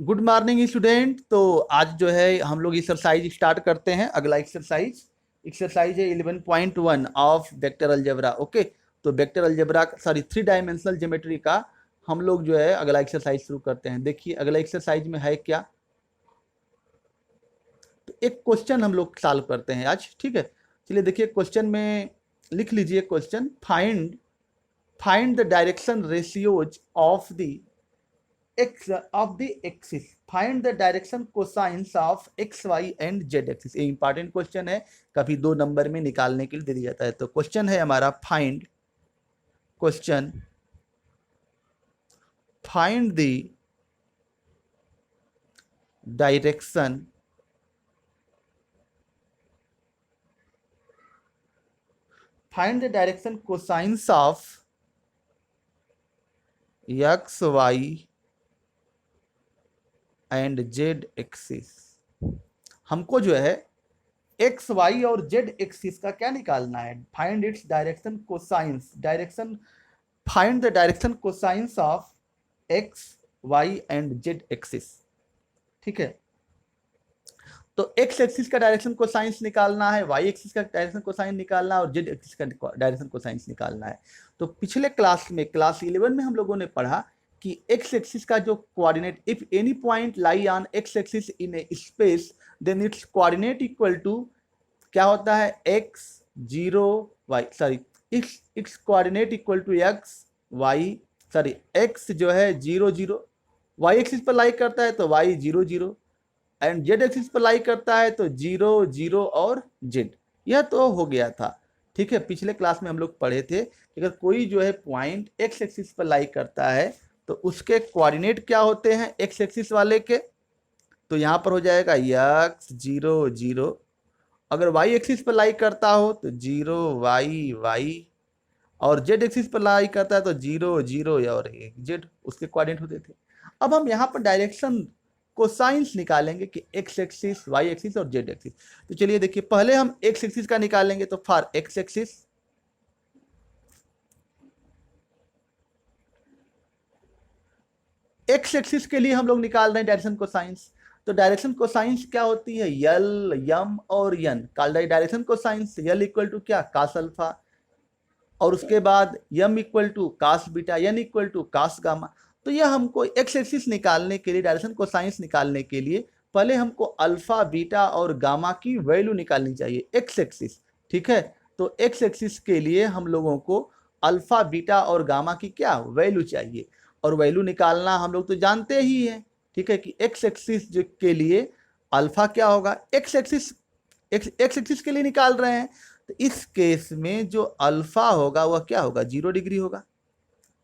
Good morning student. तो आज जो है हम लोग एक्सरसाइज स्टार्ट करते हैं। अगला एक्सरसाइज है 11.1 ऑफ वेक्टर अलजेब्रा। ओके, तो vector algebra sorry 3 dimensional geometry का हम लोग जो है अगला एक्सरसाइज शुरू करते हैं। देखिए अगला एक्सरसाइज में है क्या, तो एक क्वेश्चन हम लोग सॉल्व करते हैं आज। ठीक है, चलिए देखिए क्वेश्चन में लिख लीजिए question. Find the direction ratios of the x of the axis, find the direction cosines of x y and z axis। ये इंपॉर्टेंट क्वेश्चन है, कभी 2 नंबर में निकालने के लिए दे दिया जाता है। तो क्वेश्चन है हमारा find the direction cosines of x y and Z axis. हमको जो है एक्स वाई और जेड एक्सिस का क्या निकालना है, find its direction cosines. Find the direction cosines of X Y and Z axis. ठीक है, तो एक्स एक्सिस का डायरेक्शन कोसाइंस निकालना है, वाई एक्सिस का डायरेक्शन कोसाइन निकालना है और जेड एक्सिस का डायरेक्शन कोसाइंस निकालना है। तो पिछले क्लास में क्लास 11 में हम लोगों ने पढ़ा कि एक्स एक्सिस का जो coordinate, if any point lie on X axis in a space then its coordinate equal to क्या होता है, X zero Y sorry X coordinate equal to X Y sorry X जो है 0 0 वाई एक्सिस पर लाई करता है तो वाई 0 0 एंड जेड एक्सिस पर लाई करता है तो 0 0 और जेड। यह तो हो गया था। ठीक है, पिछले क्लास में हम लोग पढ़े थे कि अगर कोई जो है पॉइंट एक्स एक्सिस पर लाई करता है तो उसके कोऑर्डिनेट क्या होते हैं एक्स एक्सिस वाले के, तो यहां पर हो जाएगा x 0 0। अगर वाई एक्सिस पर लाई करता हो तो 0 वाई वाई और जेड एक्सिस पर लाई करता है तो 0 0 और जेड उसके कोऑर्डिनेट होते थे। अब हम यहाँ पर डायरेक्शन कोसाइंस निकालेंगे कि एक्स एक्सिस वाई एक्सिस और जेड एक्सिस। तो चलिए देखिए पहले हम एक्स एक्सिस का निकालेंगे, तो फॉर एक्स एक्सिस के लिए हम लोग निकाल रहे हैं डायरेक्शन कोसाइंस। तो डायरेक्शन कोसाइंस क्या होती है, यल यम और N. Direction cosines L equal to क्या, कास अल्फा, और उसके बाद M equal to cos beta, N equal to cos gamma. तो यह हमको एक्स एक्सिस निकालने के लिए, डायरेक्शन कोसाइंस निकालने के लिए पहले हमको अल्फा बीटा और गामा की वैल्यू निकालनी चाहिए एक्स एक्सिस। ठीक है, तो एक्स एक्सिस के लिए हम लोगों को अल्फा बीटा और गामा की क्या वैल्यू चाहिए, और वैल्यू निकालना हम लोग तो जानते ही हैं। ठीक है, कि एक्स एक्सिस के लिए अल्फा क्या होगा, एक्स एक्सिस के लिए निकाल रहे हैं, तो इस केस में जो अल्फा होगा वह क्या होगा, 0 डिग्री होगा।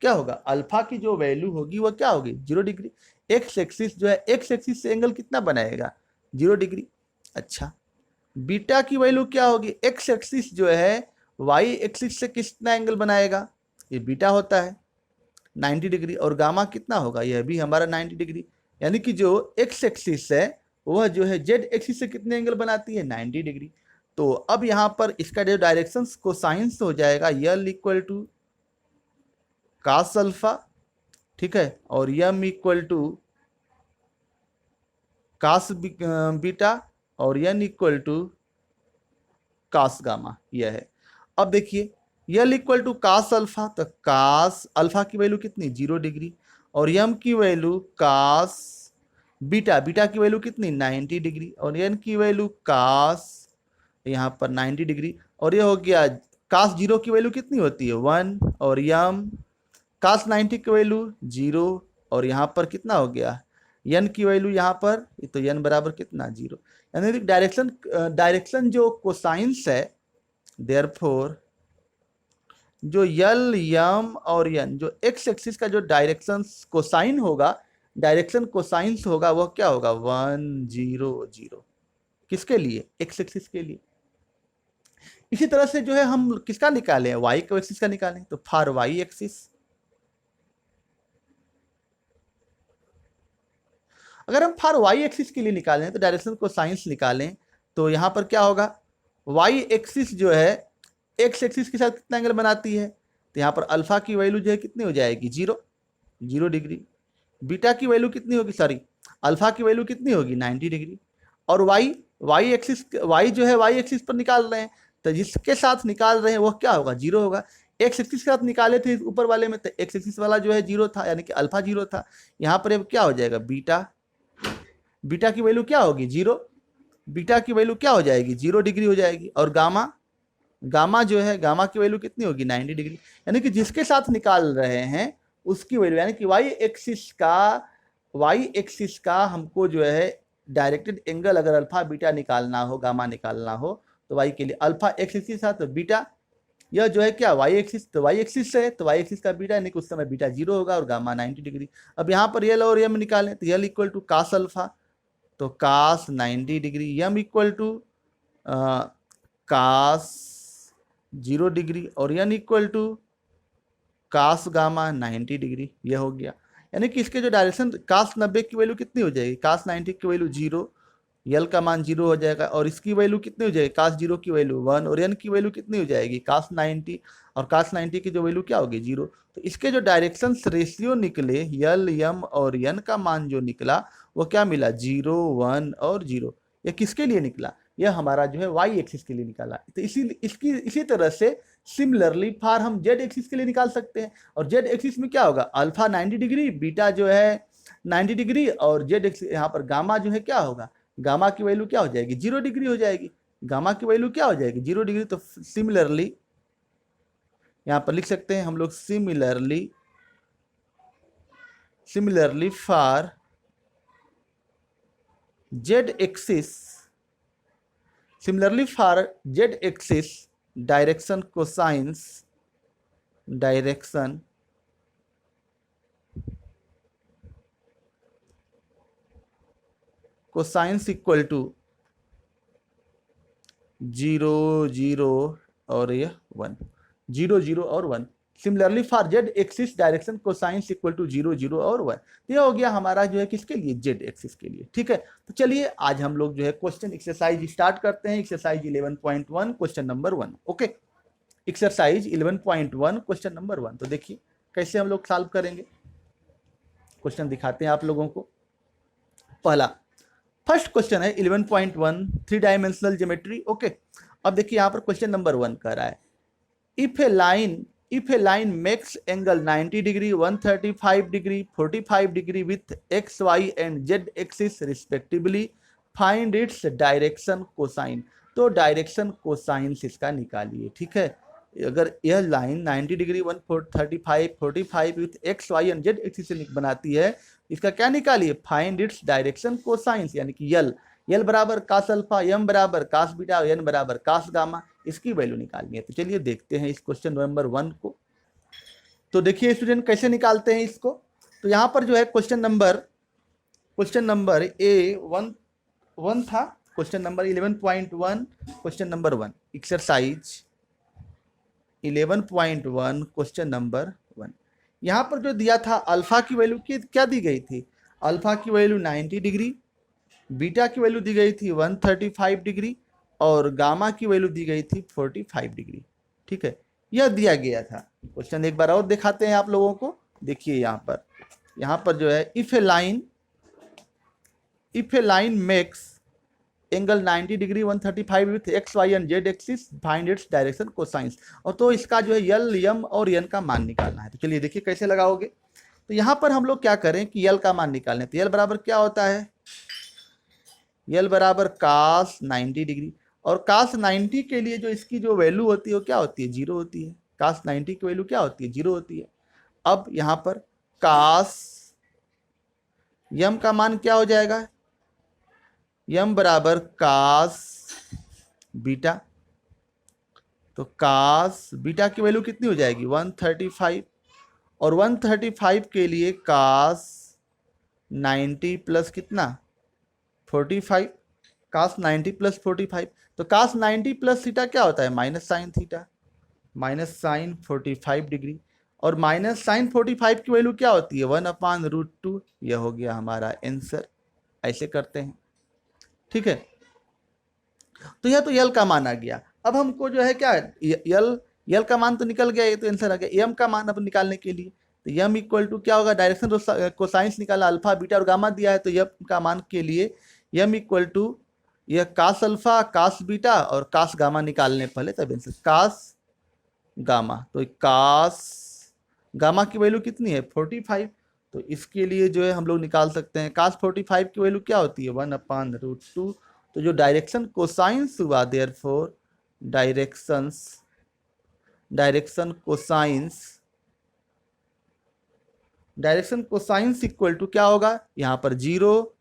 क्या होगा, अल्फा की जो वैल्यू होगी वह क्या होगी, 0 डिग्री। एक्स एक्सिस जो है एक्स एक्सिस से एंगल कितना बनाएगा, 0 डिग्री। अच्छा, बीटा की वैल्यू क्या होगी, एक्स एक्सिस जो है वाई एक्सिस से कितना एंगल बनाएगा, ये बीटा होता है 90 डिग्री, और गामा कितना होगा, यह भी हमारा 90 डिग्री। यानी कि जो एक्स एक्सिस है वह जो है जेड एक्सिस से कितने एंगल बनाती है, 90 डिग्री। तो अब यहां पर इसका जो डायरेक्शन कोसाइंस हो जाएगा L equal to cos alpha, ठीक है, और M equal to cos beta और N equal to cos gamma, यह है। अब देखिए L equal to cos alpha, तो कास अल्फा की वैल्यू कितनी, 0 डिग्री, और यम की वैल्यू कास बीटा, बीटा की वैल्यू कितनी, 90 डिग्री, और एन की वैल्यू कास यहाँ पर 90 डिग्री, और ये हो गया कास 0 की वैल्यू कितनी होती है 1, और यम कास 90 की वैल्यू 0, और यहाँ पर कितना हो गया एन की वैल्यू यहाँ पर, तो एन बराबर कितना 0। यानी डायरेक्शन जो कोसाइंस है, देयरफॉर जो यल यम और एन जो एक्स एक्सिस का जो डायरेक्शन कोसाइन होगा, डायरेक्शन कोसाइंस होगा वह क्या होगा 1 0 0। किसके लिए, एक्स एक्सिस के लिए। इसी तरह से जो है हम किसका निकालें, वाई एक्सिस का निकालें, तो फॉर वाई एक्सिस अगर हम फॉर वाई एक्सिस के लिए निकालें तो डायरेक्शन कोसाइंस निकालें, तो यहां पर क्या होगा, वाई एक्सिस जो है एक्स एक्सिस के साथ कितना एंगल बनाती है, तो यहां पर अल्फा की वैल्यू जो है कितनी हो जाएगी 0 डिग्री, बीटा की वैल्यू कितनी होगी, सॉरी अल्फा की वैल्यू कितनी होगी 90 डिग्री। और वाई एक्सिस, वाई जो है वाई एक्सिस पर निकाल रहे हैं, तो जिसके साथ निकाल रहे हैं वो क्या होगा, जीरो होगा। एक्स एक्सिस के साथ निकाले थे ऊपर वाले में, तो एक्स एक्सिस वाला जो है जीरो था, यानी कि अल्फा जीरो था। यहाँ पर अब क्या हो जाएगा, बीटा, बीटा की वैल्यू क्या होगी, जीरो, बीटा की वैल्यू क्या हो जाएगी, 0 डिग्री हो जाएगी। और गामा, गामा जो है, गामा की वैल्यू कितनी होगी 90 डिग्री। यानी कि जिसके साथ निकाल रहे हैं उसकी वैल्यू, यानी कि वाई एक्सिस का हमको जो है डायरेक्टेड एंगल अगर अल्फा बीटा निकालना हो, गामा निकालना हो, तो वाई के लिए अल्फा एक्स के साथ बीटा, यह जो है क्या वाई एक्सिस, तो वाई एक्सिस है तो वाई एक्सिस का बीटा, यानी कि उस समय बीटा 0 होगा और गामा 90 डिग्री। अब यहाँ पर यल और यम निकालें, तो L equal to cos alpha, तो cos 90 degree, M equal to cos 0 degree, और N equal to cos gamma 90 degree. यह हो गया, यानी कि इसके जो डायरेक्शन, कास 90 की वैल्यू कितनी हो जाएगी, कास 90 की वैल्यू 0, यल का मान 0 हो जाएगा, और इसकी वैल्यू कितनी हो जाएगी, कास 0 की वैल्यू 1, और यन की वैल्यू कितनी हो जाएगी, कास 90, और कास 90 की जो वैल्यू क्या होगी 0। तो इसके जो डायरेक्शन रेशियो निकले, यल यम और यन का मान जो निकला वो क्या मिला, 0 1 और 0। यह किसके लिए निकला, यह हमारा जो है वाई एक्सिस के लिए निकाला। तो इसी तरह से सिमिलरली फार हम जेड एक्सिस के लिए निकाल सकते हैं। और जेड एक्सिस में क्या होगा, अल्फा 90 डिग्री, बीटा जो है 90 डिग्री, और जेड एक्सिस यहाँ पर गामा जो है क्या होगा, गामा की वैल्यू क्या हो जाएगी, 0 डिग्री हो जाएगी। गामा की वैल्यू क्या हो जाएगी, 0 डिग्री। तो सिमिलरली यहाँ पर लिख सकते हैं हम लोग, similarly for Z axis, similarly for Z axis direction cosines equal to 0 0 और ये 1, 0 0 और 1। Similarly for Z axis direction cosines equal to 0 0 और 1। ये हो गया हमारा जो है किसके लिए, जेड एक्सिस के लिए। ठीक है, तो चलिए आज हम लोग जो है क्वेश्चन एक्सरसाइज स्टार्ट करते हैं। Exercise 11.1 question number 1। Okay, exercise 11.1 question number 1। तो देखिए कैसे हम लोग सॉल्व करेंगे। क्वेश्चन दिखाते हैं आप लोगों को। पहला फर्स्ट क्वेश्चन है 11.1 3 डायमेंशनल ज्योमेट्री। ओके, अब देखिए यहाँ पर क्वेश्चन नंबर 1 कर रहा है, if a line makes angle 90 degree 135 degree 45 degree with X Y and Z axis respectively, find its direction cosine. तो डायरेक्शन कोसाइंस इसका निकालिए। ठीक है, अगर यह line 90 degree 135 45 with X Y and Z axis से बनाती है, इसका क्या निकालिए, फाइंड इट्स डायरेक्शन कोसाइंस, यानी कि यल बराबर कास अल्फा, यम बराबर कास बीटा, एन बराबर कास गामा, इसकी वैल्यू निकालनी है। तो चलिए देखते हैं इस क्वेश्चन नंबर 1 को। तो देखिए स्टूडेंट कैसे निकालते हैं इसको। तो यहाँ पर जो है क्वेश्चन नंबर A1 था, question number 11.1 question number 1, exercise 11.1 question number 1। यहाँ पर जो दिया था अल्फा की वैल्यू क्या दी गई थी, अल्फा की वैल्यू 90 डिग्री, बीटा की वैल्यू दी गई थी 135 डिग्री, और गामा की वैल्यू दी गई थी 45 डिग्री। ठीक है, यह दिया गया था। क्वेश्चन एक बार और दिखाते हैं आप लोगों को। देखिए यहाँ पर जो है, if a line makes angle 90 degree 135 with X Y and Z axis, find its direction cosines. और तो इसका जो है यल यम और यन का मान निकालना है। तो चलिए देखिए कैसे लगाओगे। तो यहाँ पर हम लोग क्या करें कि यल का मान निकालें। तो यल बराबर क्या होता है, यल बराबर कास 90 डिग्री, और कास 90 के लिए जो इसकी जो वैल्यू होती है वो क्या होती है, 0 होती है। कास 90 की वैल्यू क्या होती है, 0 होती है। अब यहाँ पर कास यम का मान क्या हो जाएगा, यम बराबर कास बीटा, तो कास बीटा की वैल्यू कितनी हो जाएगी 135, और 135 के लिए कास 90 प्लस कितना 45, कास 90 प्लस 45, तो कास 90 प्लस थीटा क्या होता है, minus sine theta, minus sine 45 degree, और माइनस साइन 45 की वैल्यू क्या होती है 1/√2। यह हो गया हमारा आंसर। ऐसे करते हैं। ठीक है, तो यह तो यल का मान आ गया। अब हमको जो है क्या, यल का मान तो निकल गया, ये तो आंसर आ गया। एम का मान अब निकालने के लिए, तो यम इक्वल टू क्या होगा, डायरेक्शन कोसाइंस निकाला, अल्फा बीटा और गामा दिया है, तो यम का मान के लिए यम इक्वल टू यह कास अल्फा कास बीटा और कास गामा निकालने पहले तब आंसर कास गामा। तो कास गामा की वैल्यू कितनी है 45, तो इसके लिए जो है हम लोग निकाल सकते हैं कास 45 की वैल्यू क्या होती है 1/√2। तो जो डायरेक्शन कोसाइंस हुआ therefore direction cosines equal to क्या होगा, यहाँ पर 0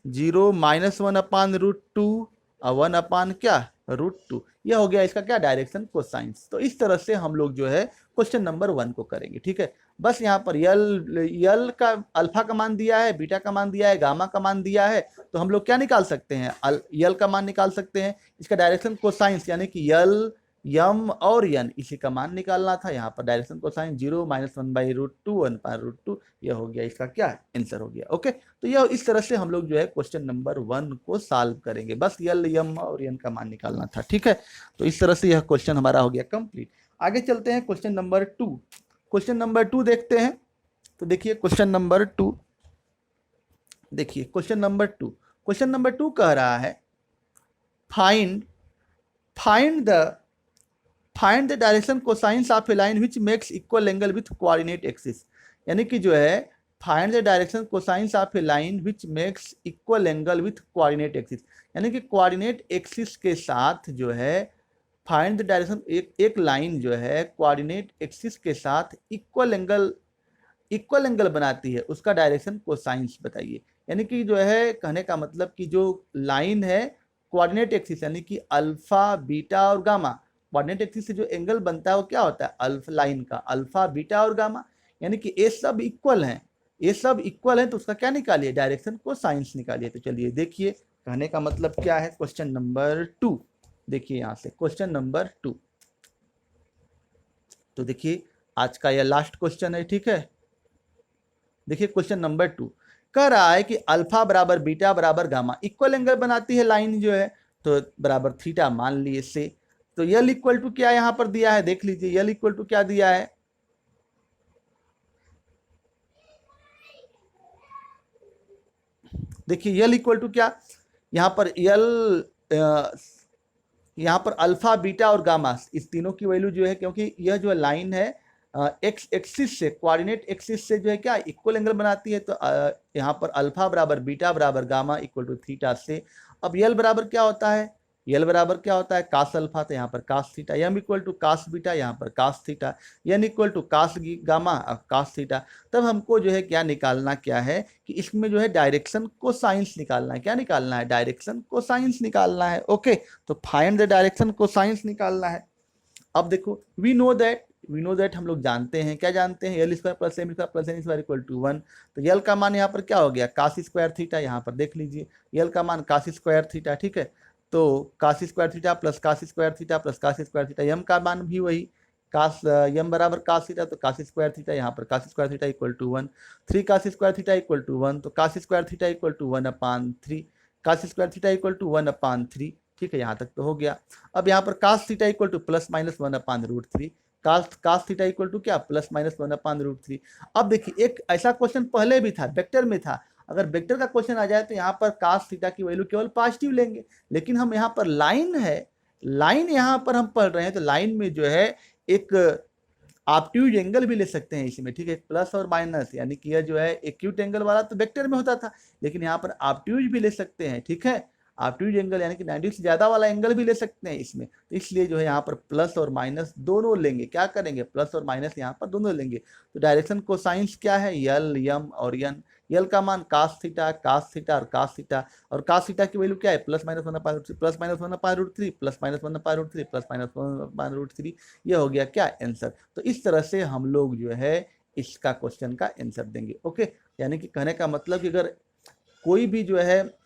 -1/√2 और 1 क्या √2, यह हो गया इसका क्या डायरेक्शन कोसाइंस। तो इस तरह से हम लोग जो है क्वेश्चन नंबर 1 को करेंगे। ठीक है, बस यहाँ पर यल का अल्फा का मान दिया है, बीटा का मान दिया है, गामा का मान दिया है, तो हम लोग क्या निकाल सकते हैं, यल का मान निकाल सकते हैं, इसका डायरेक्शन कोसाइंस यानी कि यल यम और यन इसी का मान निकालना था। यहाँ पर डायरेक्शन कोसाइन 0 -1/√2 1/√2, यह हो गया इसका क्या आंसर हो गया। ओके, तो यह इस तरह से हम लोग जो है क्वेश्चन नंबर 1 को सॉल्व करेंगे, बस यल यम और यन का मान निकालना था। ठीक है, तो इस तरह से यह क्वेश्चन हमारा हो गया कंप्लीट। आगे चलते हैं क्वेश्चन नंबर 2। क्वेश्चन नंबर 2 देखते हैं। तो देखिए क्वेश्चन नंबर 2, देखिए क्वेश्चन नंबर 2 कह रहा है find the direction cosines of A line which makes equal angle with coordinate axis. यानी कि जो है find the direction cosines of A line which makes equal angle with coordinate axis, यानी कि कोऑर्डिनेट एक्सिस के साथ जो है फाइंड द डायरेक्शन, एक लाइन जो है कोऑर्डिनेट एक्सिस के साथ इक्वल एंगल बनाती है, उसका डायरेक्शन कोसाइंस बताइए। यानी कि जो है कहने का मतलब कि जो लाइन है कोऑर्डिनेट एक्सिस यानी कि अल्फा बीटा और गामा, कोऑर्डिनेट एक्सिस से जो एंगल बनता है वो क्या होता है अल्फा, लाइन का अल्फा बीटा और गामा, यानी कि ये सब इक्वल हैं, तो उसका क्या निकालिए डायरेक्शन कोसाइंस निकालिए। तो चलिए देखिए कहने का मतलब क्या है क्वेश्चन नंबर 2। देखिए यहाँ से क्वेश्चन नंबर 2, तो देखिए आज का यह लास्ट क्वेश्चन है। ठीक है, देखिए क्वेश्चन नंबर 2 कह रहा है कि अल्फा बराबर बीटा बराबर गामा इक्वल एंगल बनाती है लाइन जो है, तो बराबर थीटा मान लिए से। तो यल इक्वल टू क्या यहाँ पर दिया है, देख लीजिए यल इक्वल टू क्या दिया है, देखिए यल इक्वल टू क्या, यहाँ पर यहाँ पर अल्फा बीटा और गामा इस तीनों की वैल्यू जो है, क्योंकि यह जो लाइन है एक्स एक्सिस से, कोऑर्डिनेट एक्सिस से जो है क्या इक्वल एंगल बनाती है, तो यहाँ पर अल्फा बराबर बीटा बराबर गामा इक्वल टू थीटा से। अब यल बराबर क्या होता है, यल बराबर क्या होता है कास अल्फा, तो यहाँ पर cos theta, M equal to cos beta, यहाँ पर cos theta, N equal to cos gamma cos theta. तब हमको जो है क्या निकालना क्या है कि इसमें जो है डायरेक्शन कोसाइंस निकालना है, क्या निकालना है डायरेक्शन कोसाइंस निकालना है। ओके, तो फाइंड द डायरेक्शन कोसाइंस निकालना है। अब देखो वी नो दैट हम लोग जानते हैं, क्या जानते हैं L square plus M square plus N square equal to 1। तो यल का मान यहाँ पर क्या हो गया कास स्क्वायर थीटा, यहाँ पर देख लीजिए यल का मान कास स्क्वायर थीटा। ठीक है, तो cos square theta plus cos square theta plus cos square theta, M का मान भी वही कास यम बराबर कास थीटा, तो कास स्क्वायर थीटा, यहाँ पर cos square theta equal to 1, 3 cos square theta equal to 1, तो cos square theta equal to 1/3, cos square theta equal to 1/3। ठीक है, यहाँ तक तो हो गया। अब यहाँ पर cos theta equal to plus minus 1/√3, cos theta equal to क्या प्लस माइनस 1/√3। अब देखिए एक ऐसा क्वेश्चन पहले भी था, वेक्टर में था, अगर वेक्टर का क्वेश्चन आ जाए तो यहाँ पर कास थीटा की वैल्यू केवल पॉजिटिव लेंगे, लेकिन हम यहाँ पर लाइन है, लाइन यहाँ पर हम पढ़ रहे हैं, तो लाइन में जो है एक ऑब्ट्यूज एंगल भी ले सकते हैं इसमें। ठीक है, प्लस और माइनस, यानी कि यह जो है एक्यूट एंगल वाला तो वेक्टर में होता था, लेकिन यहाँ पर ऑब्ट्यूज भी ले सकते हैं। ठीक है, ऑब्ट्यूज एंगल यानी कि 90 से ज्यादा वाला एंगल भी ले सकते हैं इसमें, तो इसलिए जो है यहाँ पर प्लस और माइनस दोनों लेंगे, क्या करेंगे प्लस और माइनस यहाँ पर दोनों लेंगे। तो डायरेक्शन कोसाइंस क्या है यल यम और यन, यल का मान कास थीटा और कास थीटा, और कास थीटा की वैल्यू क्या है plus minus 1/√3 plus minus 1/√3 plus minus 1/√3 plus minus 1/√3, यह हो गया क्या आंसर। तो इस तरह से हम लोग जो है इसका क्वेश्चन का आंसर देंगे। ओके, यानी कि कहने का मतलब कि अगर कोई भी जो है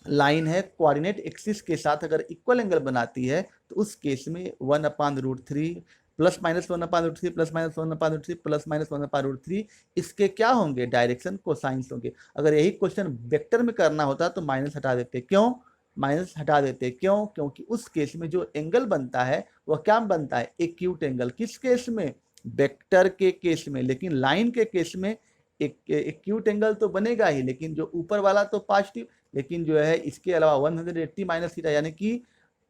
लाइन है कोऑर्डिनेट एक्सिस के साथ अगर इक्वल एंगल बनाती है, तो उस केस में 1/√3 plus minus 1/√3 plus minus 1/√3 plus minus 1/√3 इसके क्या होंगे डायरेक्शन कोसाइंस होंगे। अगर यही क्वेश्चन वेक्टर में करना होता तो माइनस हटा देते, क्यों माइनस हटा देते, क्यों, क्योंकि उस केस में जो एंगल बनता है वह क्या बनता है एक्यूट एंगल। किस केस में वेक्टर के केस में, लेकिन लाइन के केस में एक एक्यूट एंगल तो बनेगा ही, लेकिन जो ऊपर वाला तो पॉजिटिव, लेकिन जो है इसके अलावा 180 माइनस थीटा यानी कि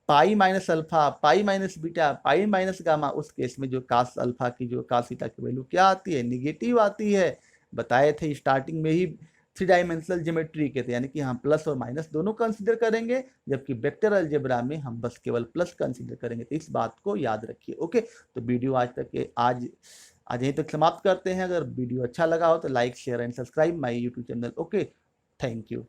pi minus alpha, pi minus beta, pi minus gamma, उस केस में जो कास अल्फा की जो कास थीटा की वैल्यू क्या आती है, निगेटिव आती है। बताए थे स्टार्टिंग में ही थ्री डायमेंशनल ज्योमेट्री के थे, यानी कि हम प्लस और माइनस दोनों कंसीडर करेंगे, जबकि वेक्टर अलजेब्रा में हम बस केवल प्लस कंसीडर करेंगे। तो इस बात को याद रखिए। ओके, तो वीडियो आज यहीं तक समाप्त करते हैं। अगर वीडियो अच्छा लगा हो तो like share and subscribe my YouTube channel. Okay, thank you.